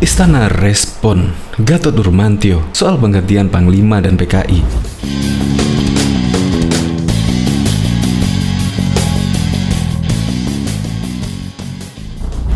Istana respon Gatot Nurmantio soal penggantian Panglima dan PKI.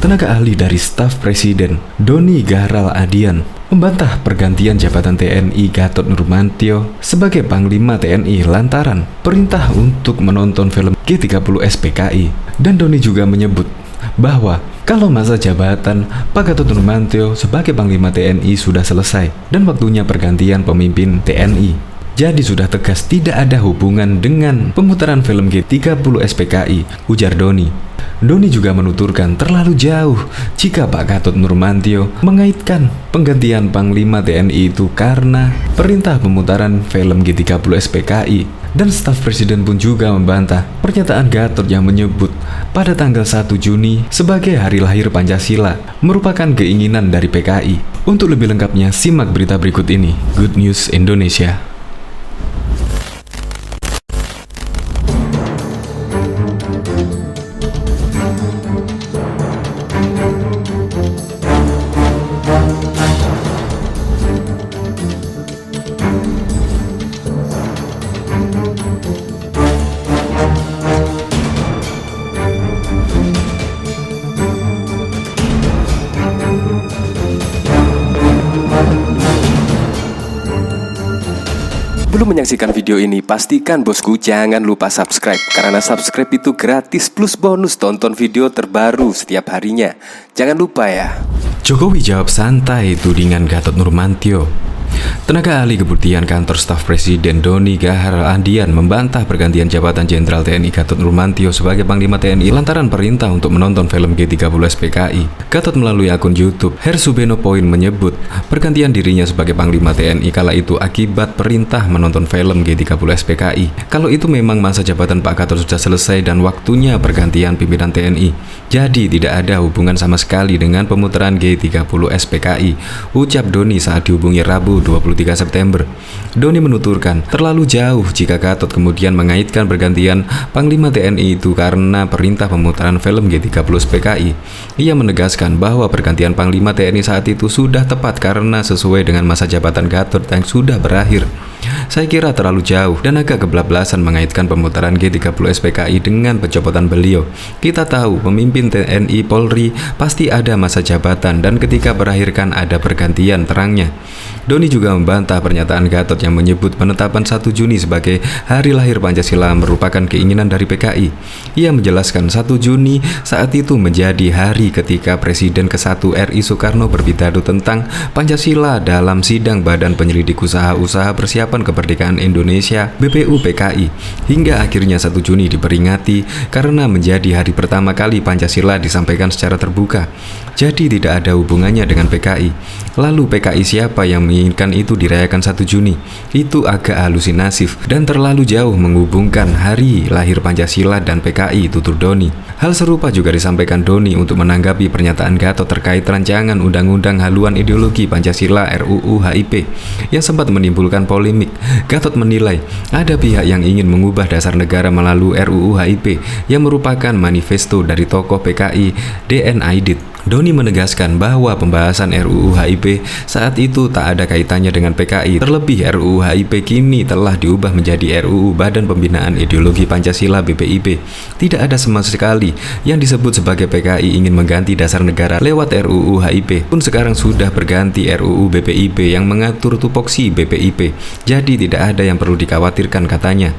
Tenaga ahli dari staf Presiden, Doni Gahral Adian, membantah pergantian jabatan TNI Gatot Nurmantio sebagai Panglima TNI lantaran perintah untuk menonton film G30 SPKI. Dan Doni juga menyebut bahwa kalau masa jabatan Pak Gatot Nurmantio sebagai Panglima TNI sudah selesai dan waktunya pergantian pemimpin TNI. Jadi sudah tegas tidak ada hubungan dengan pemutaran film G30 SPKI, ujar Doni. Doni juga menuturkan terlalu jauh jika Pak Gatot Nurmantio mengaitkan penggantian Panglima TNI itu karena perintah pemutaran film G30 SPKI. Dan staf Presiden pun juga membantah pernyataan Gatot yang menyebut pada tanggal 1 Juni sebagai hari lahir Pancasila merupakan keinginan dari PKI. Untuk lebih lengkapnya simak berita berikut ini. Good News Indonesia. Sebelum menyaksikan video ini, pastikan bosku jangan lupa subscribe. Karena subscribe itu gratis plus bonus tonton video terbaru setiap harinya. Jangan lupa ya. Jokowi jawab santai tudingan Gatot Nurmantio. Tenaga ahli keputihan kantor staf Presiden Doni Gahral Adian membantah pergantian jabatan Jenderal TNI Gatot Nurmantio sebagai Panglima TNI lantaran perintah untuk menonton film G30 SPKI. Gatot melalui akun YouTube Hersubeno Point menyebut pergantian dirinya sebagai Panglima TNI kala itu akibat perintah menonton film G30 SPKI. Kalau itu memang masa jabatan Pak Gatot sudah selesai dan waktunya pergantian pimpinan TNI. Jadi tidak ada hubungan sama sekali dengan pemutaran G30 SPKI, ucap Doni saat dihubungi Rabu 23 September. Doni menuturkan terlalu jauh jika Gatot kemudian mengaitkan pergantian Panglima TNI itu karena perintah pemutaran film G30 SPKI. Ia menegaskan bahwa pergantian Panglima TNI saat itu sudah tepat karena sesuai dengan masa jabatan Gatot yang sudah berakhir. Saya kira terlalu jauh dan agak kebablasan mengaitkan pemutaran G30 SPKI dengan pencopotan beliau. Kita tahu pemimpin TNI Polri pasti ada masa jabatan dan ketika berakhir kan ada pergantian, terangnya. Doni juga membantah pernyataan Gatot yang menyebut penetapan 1 Juni sebagai hari lahir Pancasila merupakan keinginan dari PKI. Ia menjelaskan 1 Juni saat itu menjadi hari ketika Presiden ke-1 RI Soekarno berpidato tentang Pancasila dalam sidang Badan Penyelidik Usaha-Usaha Persiapan Kemerdekaan Indonesia BPUPKI. Hingga akhirnya 1 Juni diperingati karena menjadi hari pertama kali Pancasila disampaikan secara terbuka. Jadi tidak ada hubungannya dengan PKI. Lalu PKI siapa yang menginginkan itu dirayakan 1 Juni? Itu agak halusinasif dan terlalu jauh menghubungkan hari lahir Pancasila dan PKI, tutur Doni. Hal serupa juga disampaikan Doni untuk menanggapi pernyataan Gatot terkait rancangan Undang-Undang Haluan Ideologi Pancasila RUU HIP yang sempat menimbulkan polemik. Gatot menilai ada pihak yang ingin mengubah dasar negara melalui RUU HIP yang merupakan manifesto dari tokoh PKI DN Aidit. Doni menegaskan bahwa pembahasan RUU HIP saat itu tak ada kaitannya dengan PKI. Terlebih RUU HIP kini telah diubah menjadi RUU Badan Pembinaan Ideologi Pancasila BPIP. Tidak ada sama sekali yang disebut sebagai PKI ingin mengganti dasar negara lewat RUU HIP. Pun sekarang sudah berganti RUU BPIP yang mengatur tupoksi BPIP. Jadi tidak ada yang perlu dikhawatirkan, katanya.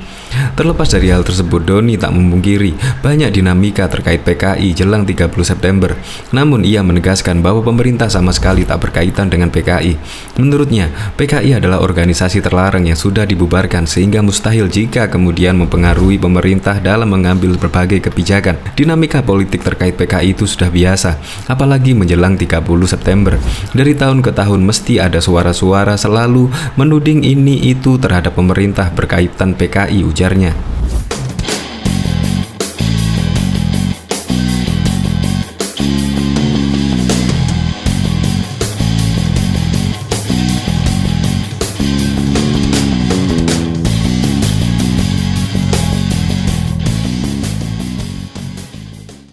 Terlepas dari hal tersebut, Doni tak memungkiri banyak dinamika terkait PKI jelang 30 September. Namun ia menegaskan bahwa pemerintah sama sekali tak berkaitan dengan PKI. Menurutnya, PKI adalah organisasi terlarang yang sudah dibubarkan sehingga mustahil jika kemudian mempengaruhi pemerintah dalam mengambil berbagai kebijakan. Dinamika politik terkait PKI itu sudah biasa, apalagi menjelang 30 September. Dari tahun ke tahun mesti ada suara-suara selalu menuding ini itu terhadap pemerintah berkaitan PKI, ujarnya.